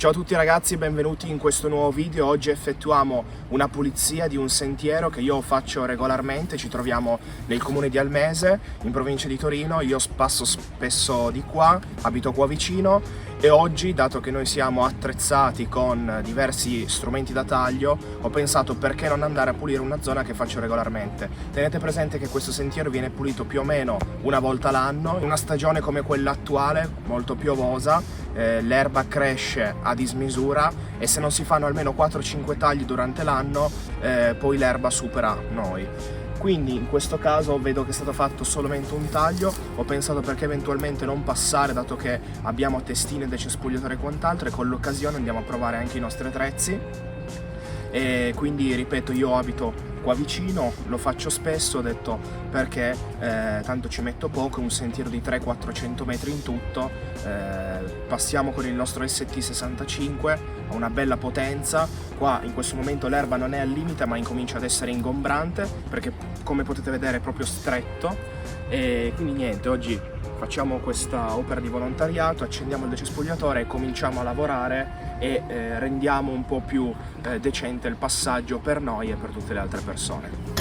Ciao a tutti ragazzi, benvenuti in questo nuovo video. Oggi effettuiamo una pulizia di un sentiero che io faccio regolarmente. Ci troviamo nel comune di Almese, in provincia di Torino. Io passo spesso di qua, abito qua vicino e oggi, dato che noi siamo attrezzati con diversi strumenti da taglio, ho pensato perché non andare a pulire una zona che faccio regolarmente. Tenete presente che questo sentiero viene pulito più o meno una volta l'anno. In una stagione come quella attuale, molto piovosa, l'erba cresce a dismisura e se non si fanno almeno 4-5 tagli durante l'anno, poi l'erba supera noi. Quindi in questo caso vedo che è stato fatto solamente un taglio. Ho pensato perché eventualmente non passare, dato che abbiamo testine, decespugliatore e quant'altro, e con l'occasione andiamo a provare anche i nostri attrezzi. E quindi ripeto, io abito qua vicino, lo faccio spesso, ho detto perché tanto ci metto poco, un sentiero di 300-400 metri in tutto, passiamo con il nostro ST65, ha una bella potenza. Qua in questo momento l'erba non è al limite ma incomincia ad essere ingombrante perché come potete vedere è proprio stretto, e quindi niente, oggi facciamo questa opera di volontariato, accendiamo il decespugliatore e cominciamo a lavorare e rendiamo un po' più decente il passaggio per noi e per tutte le altre persone.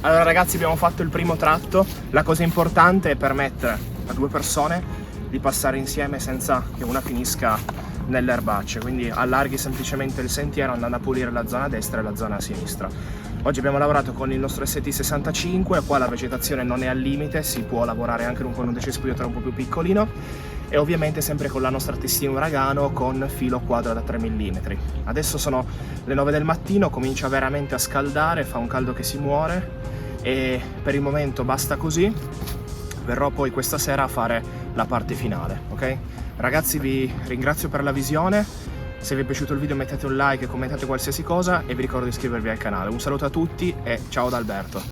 Allora ragazzi, abbiamo fatto il primo tratto. La cosa importante è permettere a due persone di passare insieme senza che una finisca nelle erbacce, quindi allarghi semplicemente il sentiero andando a pulire la zona a destra e la zona a sinistra. Oggi abbiamo lavorato con il nostro ST65, qua la vegetazione non è al limite, si può lavorare anche con un decespugliatore un po' più piccolino e ovviamente sempre con la nostra testina uragano con filo quadro da 3 mm. Adesso sono le 9 del mattino, comincia veramente a scaldare, fa un caldo che si muore e per il momento basta così. Verrò poi questa sera a fare la parte finale, ok? Ragazzi, vi ringrazio per la visione. Se vi è piaciuto il video mettete un like e commentate qualsiasi cosa e vi ricordo di iscrivervi al canale. Un saluto a tutti e ciao da Alberto.